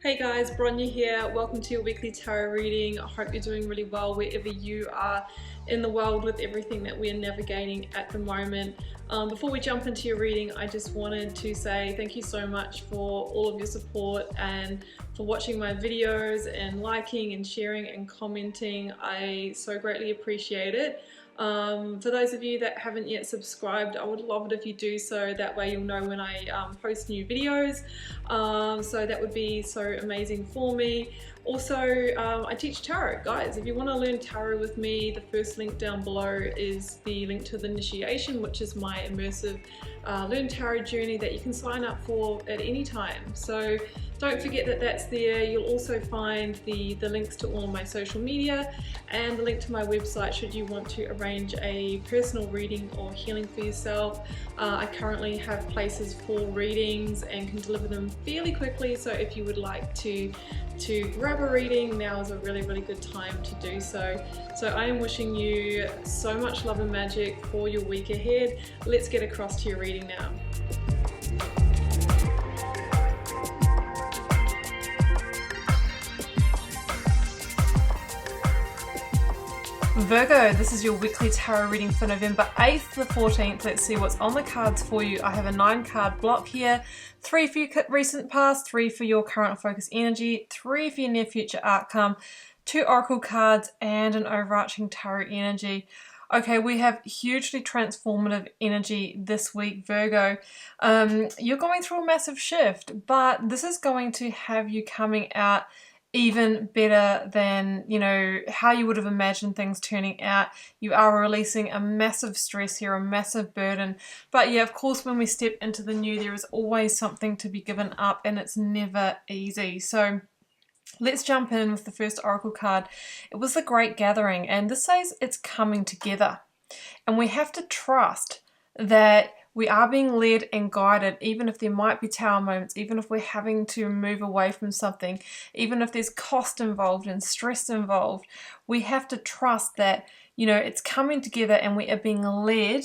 Hey guys, Bronya here. Welcome to your weekly tarot reading. I hope you're doing really well wherever you are in the world with everything that we're navigating at the moment. Before we jump into your reading, I just wanted to say thank you so much for all of your support and for watching my videos and liking and sharing and commenting. I so greatly appreciate it. For those of you that haven't yet subscribed, I would love it if you do so. That way you'll know when I post new videos. So that would be so amazing for me. Also, I teach tarot, guys. If you want to learn tarot with me, the first link down below is the link to the initiation, which is my immersive learn tarot journey that you can sign up for at any time. So don't forget that that's there. You'll also find the links to all of my social media and the link to my website should you want to arrange a personal reading or healing for yourself. I currently have places for readings and can deliver them fairly quickly, so if you would like to grab a reading, now is a really good time to do so. So I am wishing you so much love and magic for your week ahead. Let's get across to your reading now. Virgo, this is your weekly tarot reading for November 8th to the 14th. Let's see what's on the cards for you. I have a 9-card block here. 3 for your recent past, 3 for your current focus energy, 3 for your near future outcome, 2 oracle cards, and an overarching tarot energy. Okay, we have hugely transformative energy this week, Virgo. You're going through a massive shift, but this is going to have you coming out even better than, you know, how you would have imagined things turning out. You are releasing a massive stress here, a massive burden. But yeah, of course, when we step into the new, there is always something to be given up, and it's never easy. So let's jump in with the first oracle card. It was the Great Gathering, and this says it's coming together. And we have to trust that we are being led and guided, even if there might be tower moments, even if we're having to move away from something, even if there's cost involved and stress involved. We have to trust that, you know, it's coming together and we are being led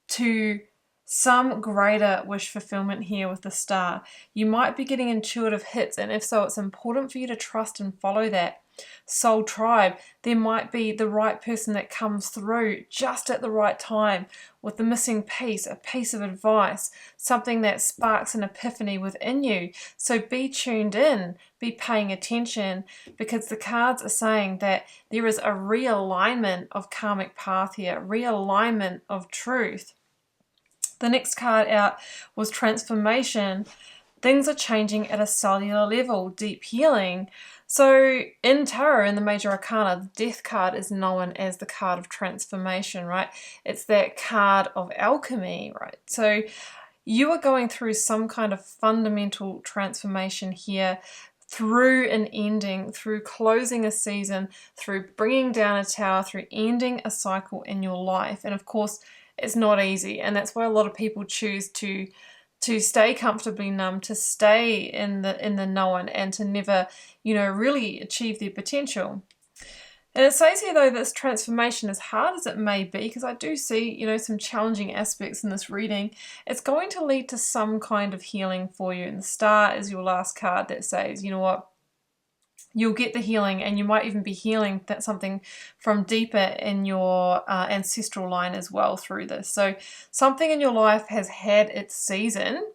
to some greater wish fulfillment here with the Star. You might be getting intuitive hits, and if so, it's important for you to trust and follow that. Soul tribe, there might be the right person that comes through just at the right time with the missing piece, a piece of advice, something that sparks an epiphany within you. So be tuned in, be paying attention, because the cards are saying that there is a realignment of karmic path here, realignment of truth. The next card out was transformation. Things are changing at a cellular level, deep healing. So in tarot, in the major arcana, the death card is known as the card of transformation, right? It's that card of alchemy, right? So you are going through some kind of fundamental transformation here, through an ending, through closing a season, through bringing down a tower, through ending a cycle in your life. And of course, it's not easy, and that's why a lot of people choose to stay comfortably numb, to stay in the known, and to never, you know, really achieve their potential. And it says here, though, this transformation, as hard as it may be, because I do see, you know, some challenging aspects in this reading, it's going to lead to some kind of healing for you. And the Star is your last card that says, you know what, you'll get the healing, and you might even be healing that something from deeper in your ancestral line as well through this. So something in your life has had its season,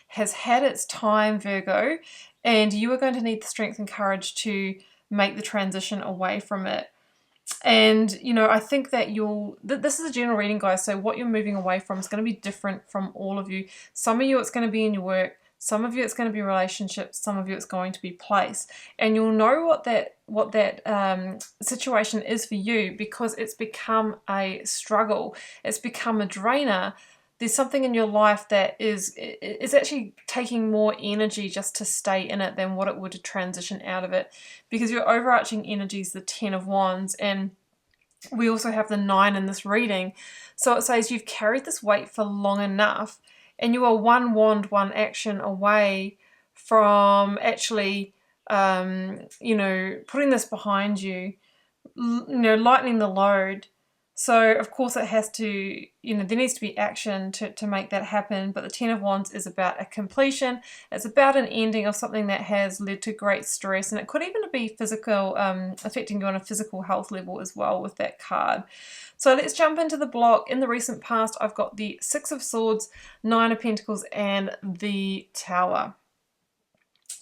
has had its time, Virgo, and you are going to need the strength and courage to make the transition away from it. And, you know, I think that this is a general reading, guys, so what you're moving away from is going to be different from all of you. Some of you, it's going to be in your work. Some of you it's going to be relationships, some of you it's going to be place. And you'll know what that situation is for you, because it's become a struggle. It's become a drainer. There's something in your life that is actually taking more energy just to stay in it than what it would to transition out of it. Because your overarching energy is the 10 of Wands, and we also have the 9 in this reading. So it says you've carried this weight for long enough, and you are one wand, one action away from actually, you know, putting this behind you, you know, lightening the load, So of course it has to, you know, there needs to be action to make that happen. But the Ten of Wands is about a completion. It's about an ending of something that has led to great stress, and it could even be physical, affecting you on a physical health level as well with that card. So let's jump into the block. In the recent past, I've got the Six of Swords, Nine of Pentacles, and the Tower.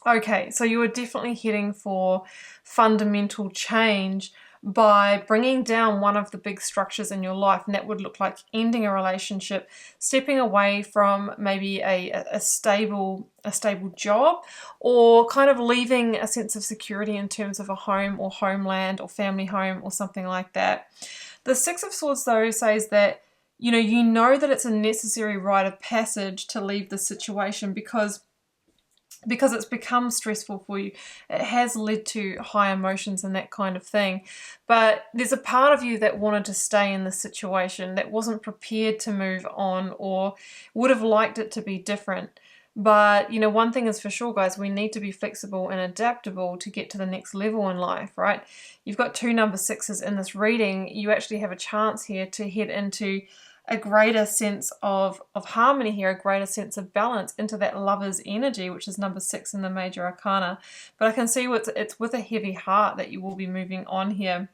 Okay, so you are definitely heading for fundamental change by bringing down one of the big structures in your life, and that would look like ending a relationship, stepping away from maybe a stable job, or kind of leaving a sense of security in terms of a home or homeland or family home or something like that. The Six of Swords though says that you know that it's a necessary rite of passage to leave the situation because it's become stressful for you. It has led to high emotions and that kind of thing. But there's a part of you that wanted to stay in the situation, that wasn't prepared to move on or would have liked it to be different. But, you know, one thing is for sure, guys, we need to be flexible and adaptable to get to the next level in life, right? You've got two number sixes in this reading. You actually have a chance here to head into a greater sense of harmony here, a greater sense of balance into that lover's energy, which is number 6 in the major arcana. But I can see it's with a heavy heart that you will be moving on here.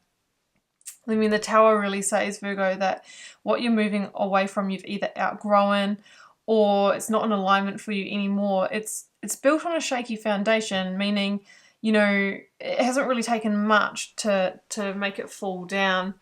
I mean, the Tower really says, Virgo, that what you're moving away from, you've either outgrown or it's not in alignment for you anymore. It's built on a shaky foundation, meaning, you know, it hasn't really taken much to make it fall down.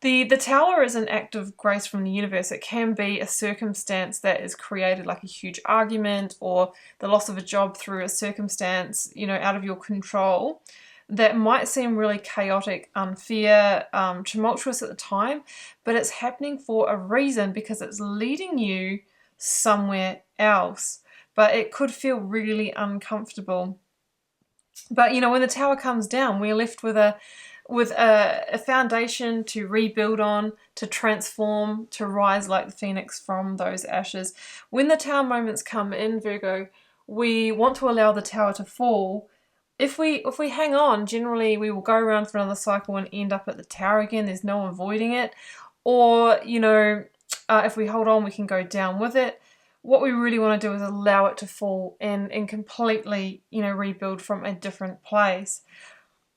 The Tower is an act of grace from the universe. It can be a circumstance that is created, like a huge argument or the loss of a job through a circumstance, you know, out of your control, that might seem really chaotic, unfair, tumultuous at the time, but it's happening for a reason because it's leading you somewhere else. But it could feel really uncomfortable. But, you know, when the Tower comes down, we're left with a foundation to rebuild on, to transform, to rise like the phoenix from those ashes. When the Tower moments come in, Virgo, we want to allow the Tower to fall. If we hang on, generally we will go around for another cycle and end up at the Tower again. There's no avoiding it. Or, you know, if we hold on, we can go down with it. What we really want to do is allow it to fall and completely, you know, rebuild from a different place.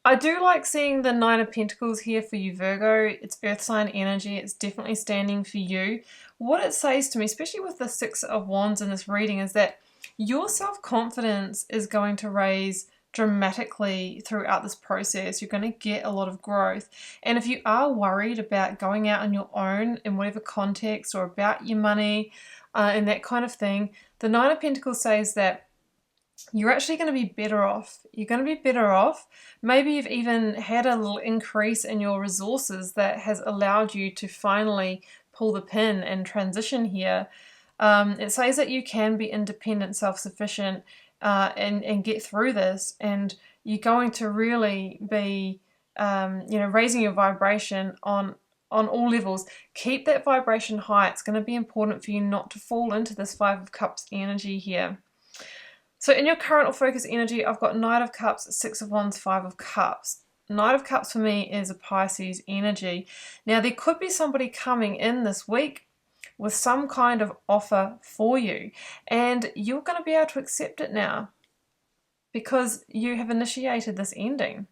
I do like seeing the Nine of Pentacles here for you, Virgo. It's earth sign energy. It's definitely standing for you. What it says to me, especially with the Six of Wands in this reading, is that your self-confidence is going to raise dramatically throughout this process. You're going to get a lot of growth. And if you are worried about going out on your own in whatever context or about your money and that kind of thing, the Nine of Pentacles says that you're actually going to be better off. You're going to be better off. Maybe you've even had a little increase in your resources that has allowed you to finally pull the pin and transition here. It says that you can be independent, self-sufficient, and get through this. And you're going to really be, you know, raising your vibration on all levels. Keep that vibration high. It's going to be important for you not to fall into this Five of Cups energy here. So in your current or focus energy, I've got Knight of Cups, Six of Wands, Five of Cups. Knight of Cups for me is a Pisces energy. Now there could be somebody coming in this week with some kind of offer for you, and you're going to be able to accept it now because you have initiated this ending.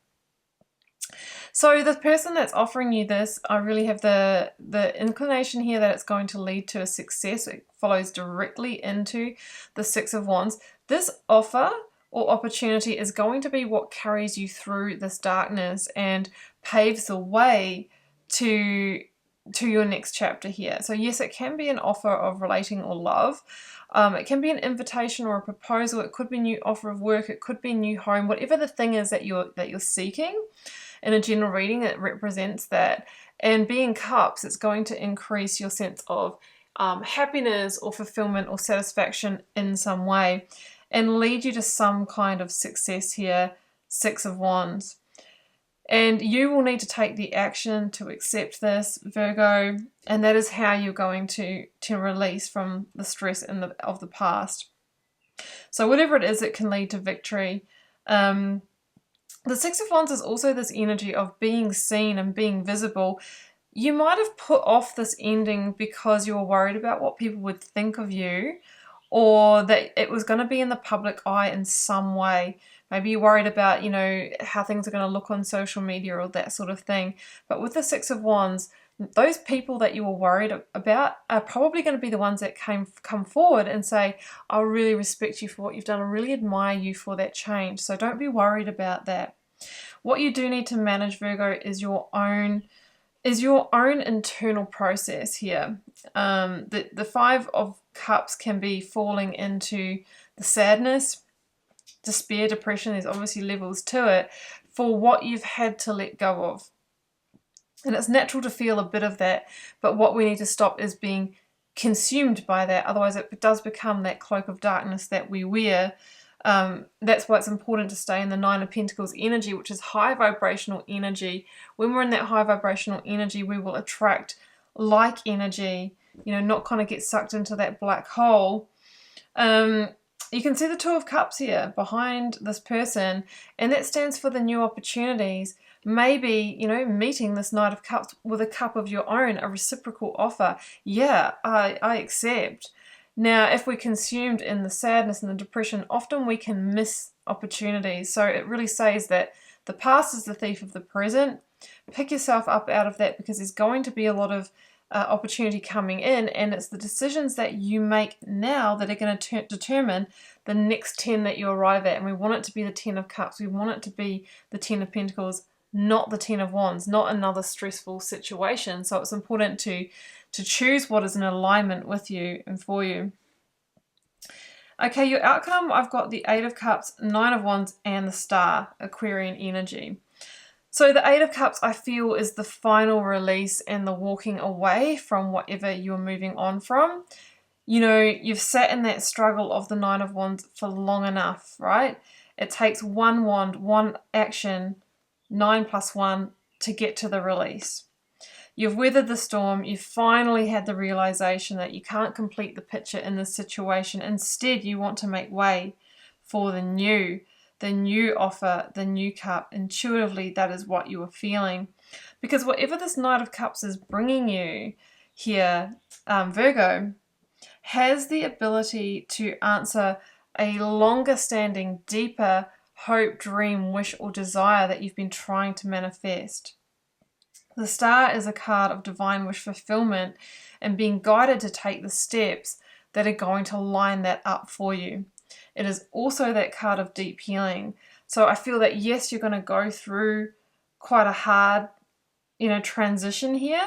So the person that's offering you this, I really have the inclination here that it's going to lead to a success. It follows directly into the Six of Wands. This offer or opportunity is going to be what carries you through this darkness and paves the way to your next chapter here. So yes, it can be an offer of relating or love. It can be an invitation or a proposal. It could be a new offer of work. It could be a new home. Whatever the thing is that you're seeking. In a general reading, it represents that. And being cups, it's going to increase your sense of happiness or fulfillment or satisfaction in some way and lead you to some kind of success here, Six of Wands. And you will need to take the action to accept this, Virgo, and that is how you're going to release from the stress of the past. So whatever it is, it can lead to victory. The Six of Wands is also this energy of being seen and being visible. you might have put off this ending because you were worried about what people would think of you, or that it was going to be in the public eye in some way. Maybe you're worried about, you know, how things are going to look on social media or that sort of thing. But with the Six of Wands, those people that you were worried about are probably going to be the ones that come forward and say, I really respect you for what you've done. I really admire you for that change. So don't be worried about that. What you do need to manage, Virgo, is your own internal process here. The Five of Cups can be falling into the sadness, despair, depression. There's obviously levels to it for what you've had to let go of. And it's natural to feel a bit of that, but what we need to stop is being consumed by that. Otherwise it does become that cloak of darkness that we wear. That's why it's important to stay in the Nine of Pentacles energy, which is high vibrational energy. When we're in that high vibrational energy, we will attract like energy, you know, not kind of get sucked into that black hole. You can see the Two of Cups here behind this person, and that stands for the new opportunities. Maybe, you know, meeting this Knight of Cups with a cup of your own, a reciprocal offer. Yeah, I accept. Now, if we're consumed in the sadness and the depression, often we can miss opportunities. So it really says that the past is the thief of the present. Pick yourself up out of that, because there's going to be a lot of opportunity coming in, and it's the decisions that you make now that are going to determine the next 10 that you arrive at. And we want it to be the 10 of Cups. We want it to be the 10 of Pentacles, not the 10 of Wands, not another stressful situation. So it's important to choose what is in alignment with you and for you. Okay, your outcome, I've got the Eight of Cups, Nine of Wands, and the Star, Aquarian energy. So the Eight of Cups, I feel, is the final release and the walking away from whatever you're moving on from. You know, you've sat in that struggle of the Nine of Wands for long enough, right? It takes one wand, one action, 9 + 1 to get to the release. You've weathered the storm. You've finally had the realization that you can't complete the picture in this situation. Instead, you want to make way for the new offer, the new cup. Intuitively, that is what you are feeling. Because whatever this Knight of Cups is bringing you here, Virgo, has the ability to answer a longer standing, deeper hope, dream, wish, or desire that you've been trying to manifest. The Star is a card of divine wish fulfillment and being guided to take the steps that are going to line that up for you. It is also that card of deep healing. So I feel that, yes, you're going to go through quite a hard, you know, transition here,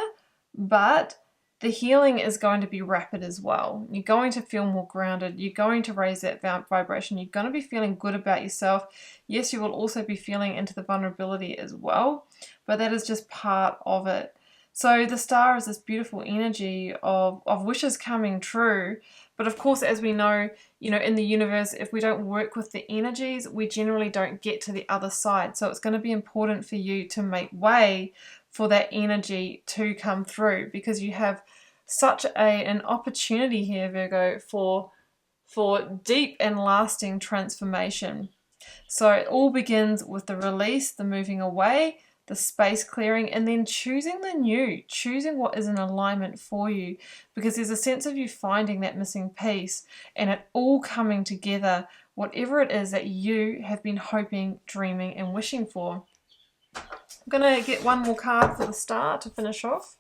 but the healing is going to be rapid as well. You're going to feel more grounded. You're going to raise that vibration. You're going to be feeling good about yourself. Yes, you will also be feeling into the vulnerability as well, but that is just part of it. So the Star is this beautiful energy of wishes coming true. But of course, as we know, you know, in the universe, if we don't work with the energies, we generally don't get to the other side. So it's going to be important for you to make way for that energy to come through, because you have such an opportunity here, Virgo, for deep and lasting transformation. So it all begins with the release, the moving away, the space clearing, and then choosing the new, choosing what is in alignment for you, because there's a sense of you finding that missing piece and it all coming together, whatever it is that you have been hoping, dreaming, and wishing for. I'm going to get one more card for the Star to finish off.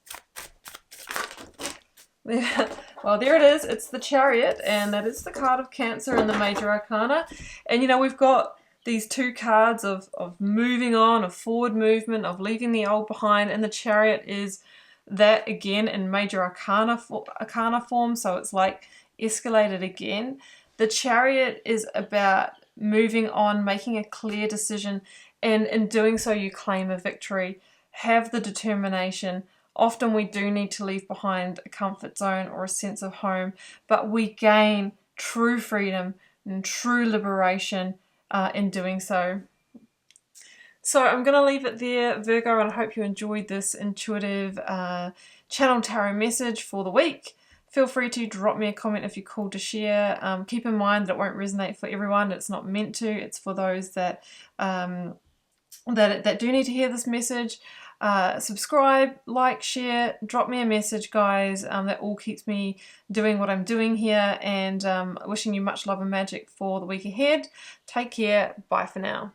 Well, there it is. It's the Chariot, and that is the card of Cancer in the Major Arcana. And, you know, we've got these two cards of moving on, of forward movement, of leaving the old behind, and the Chariot is that again in Major Arcana form, so it's like escalated again. The Chariot is about moving on, making a clear decision, and in doing so you claim a victory. Have the determination. Often we do need to leave behind a comfort zone or a sense of home, but we gain true freedom and true liberation in doing so. So I'm going to leave it there, Virgo, and I hope you enjoyed this intuitive channel tarot message for the week. Feel free to drop me a comment if you're called to share. Keep in mind that it won't resonate for everyone. It's not meant to. It's for those that do need to hear this message. Subscribe, like, share, drop me a message, guys. That all keeps me doing what I'm doing here, and wishing you much love and magic for the week ahead. Take care. Bye for now.